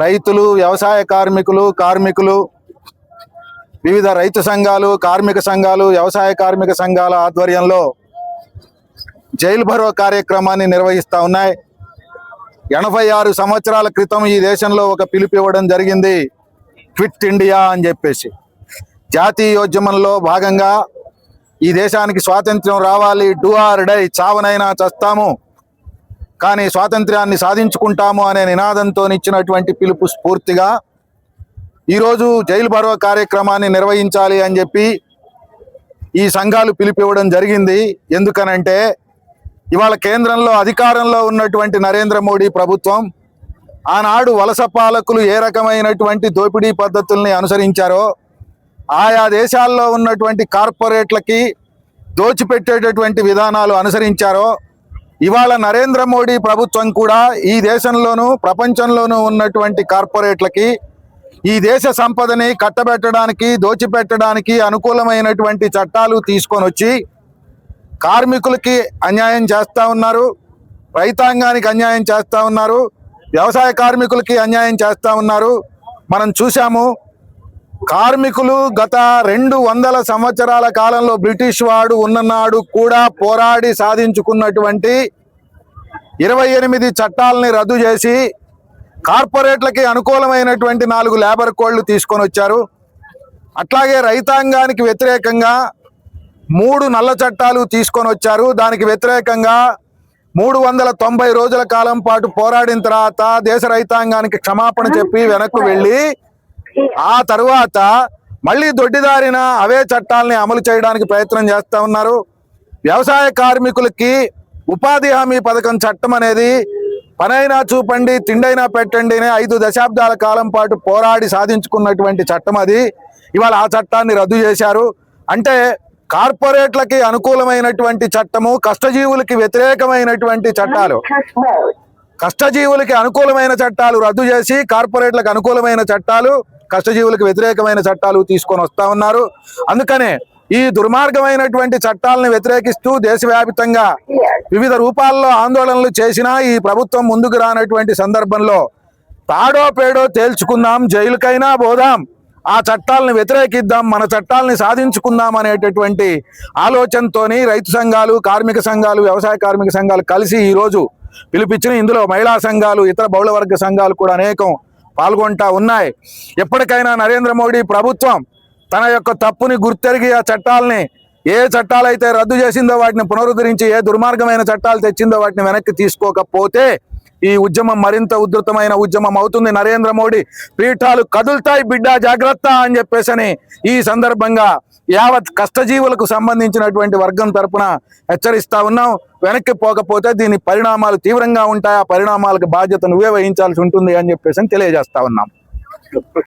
రైతులు, వ్యవసాయ కార్మికులు, వివిధ రైతు సంఘాలు, కార్మిక సంఘాలు, వ్యవసాయ కార్మిక సంఘాల ఆధ్వర్యంలో జైలు భరో కార్యక్రమాన్ని నిర్వహిస్తూ ఉన్నాయి. 86 సంవత్సరాల క్రితం ఈ దేశంలో ఒక పిలుపు ఇవ్వడం జరిగింది, క్విట్ ఇండియా అని చెప్పేసి. జాతీయోద్యమంలో భాగంగా ఈ దేశానికి స్వాతంత్ర్యం రావాలి, డూ ఆర్ డై, చావనైనా చస్తాము కానీ స్వాతంత్ర్యాన్ని సాధించుకుంటాము అనే నినాదంతో ఇచ్చినటువంటి పిలుపు స్ఫూర్తిగా ఈరోజు జైలు భరో కార్యక్రమాన్ని నిర్వహించాలి అని చెప్పి ఈ సంఘాలు పిలుపు ఇవ్వడం జరిగింది. ఎందుకనంటే ఇవాళ కేంద్రంలో అధికారంలో ఉన్నటువంటి నరేంద్ర మోడీ ప్రభుత్వం ఆనాడు వలస పాలకులు ఏ రకమైనటువంటి దోపిడీ పద్ధతుల్ని అనుసరించారో, ఆయా దేశాల్లో ఉన్నటువంటి కార్పొరేట్లకి దోచిపెట్టేటటువంటి విధానాలు అనుసరించారో, ఇవాళ నరేంద్ర మోడీ ప్రభుత్వం కూడా ఈ దేశంలోనూ ప్రపంచంలోనూ ఉన్నటువంటి కార్పొరేట్లకి ఈ దేశ సంపదని కట్టబెట్టడానికి, దోచిపెట్టడానికి అనుకూలమైనటువంటి చట్టాలు తీసుకొని వచ్చి కార్మికులకి అన్యాయం చేస్తూ ఉన్నారు, రైతాంగానికి అన్యాయం చేస్తూ ఉన్నారు, వ్యవసాయ కార్మికులకి అన్యాయం చేస్తూ ఉన్నారు. మనం చూసాము, కార్మికులు గత 200 సంవత్సరాల కాలంలో బ్రిటిష్ వాడు ఉన్ననాడు కూడా పోరాడి సాధించుకున్నటువంటి 28 చట్టాలని రద్దు చేసి కార్పొరేట్లకి అనుకూలమైనటువంటి 4 లేబర్ కోడ్లు తీసుకొని వచ్చారు. అట్లాగే రైతాంగానికి వ్యతిరేకంగా 3 నల్ల చట్టాలు తీసుకొని వచ్చారు. దానికి వ్యతిరేకంగా 390 రోజుల కాలం పాటు పోరాడిన తర్వాత దేశ రైతాంగానికి క్షమాపణ చెప్పి వెనక్కు వెళ్ళి ఆ తరువాత మళ్ళీ దొడ్డిదారిన అవే చట్టాలని అమలు చేయడానికి ప్రయత్నం చేస్తూ ఉన్నారు. వ్యవసాయ కార్మికులకి ఉపాధి హామీ పథకం చట్టం అనేది పనైనా చూపండి, తిండైనా పెట్టండి అనే 5 దశాబ్దాల కాలం పాటు పోరాడి సాధించుకున్నటువంటి చట్టం అది. ఇవాళ ఆ చట్టాన్ని రద్దు చేశారు. అంటే కార్పొరేట్లకి అనుకూలమైనటువంటి చట్టము, కష్టజీవులకి వ్యతిరేకమైనటువంటి చట్టాలు, కష్టజీవులకి అనుకూలమైన చట్టాలు రద్దు చేసి కార్పొరేట్లకు అనుకూలమైన చట్టాలు, కష్టజీవులకు వ్యతిరేకమైన చట్టాలు తీసుకొని వస్తూ ఉన్నారు. అందుకనే ఈ దుర్మార్గమైనటువంటి చట్టాలను వ్యతిరేకిస్తూ దేశవ్యాప్తంగా వివిధ రూపాల్లో ఆందోళనలు చేసినా ఈ ప్రభుత్వం ముందుకు రానటువంటి సందర్భంలో తాడో పేడో తేల్చుకుందాం, జైలుకైనా పోదాం, ఆ చట్టాలను వ్యతిరేకిద్దాం, మన చట్టాలని సాధించుకుందాం అనేటటువంటి ఆలోచనతోని రైతు సంఘాలు, కార్మిక సంఘాలు, వ్యవసాయ కార్మిక సంఘాలు కలిసి ఈరోజు పిలిపించిన, ఇందులో మహిళా సంఘాలు, ఇతర బహుళ వర్గ సంఘాలు కూడా అనేకం పాల్గొంటా ఉన్నాయి. ఎప్పటికైనా నరేంద్ర మోడీ ప్రభుత్వం తన యొక్క తప్పుని గుర్తెరిగి ఆ చట్టాలని, ఏ చట్టాలైతే రద్దు చేసిందో వాటిని పునరుద్ధరించి, ఏ దుర్మార్గమైన చట్టాలు తెచ్చిందో వాటిని వెనక్కి తీసుకోకపోతే ఈ ఉద్యమం మరింత ఉధృతమైన ఉద్యమం అవుతుంది. నరేంద్ర మోడీ పీఠాలు కదులుతాయి బిడ్డ, జాగ్రత్త అని చెప్పేసని ఈ సందర్భంగా యావత్ కష్టజీవులకు సంబంధించినటువంటి వర్గం తరపున హెచ్చరిస్తా ఉన్నాం. వెనక్కి పోకపోతే దీని పరిణామాలు తీవ్రంగా ఉంటాయి. ఆ పరిణామాలకు బాధ్యత నువ్వే వహించాల్సి ఉంటుంది అని చెప్పేసి తెలియజేస్తా ఉన్నాం.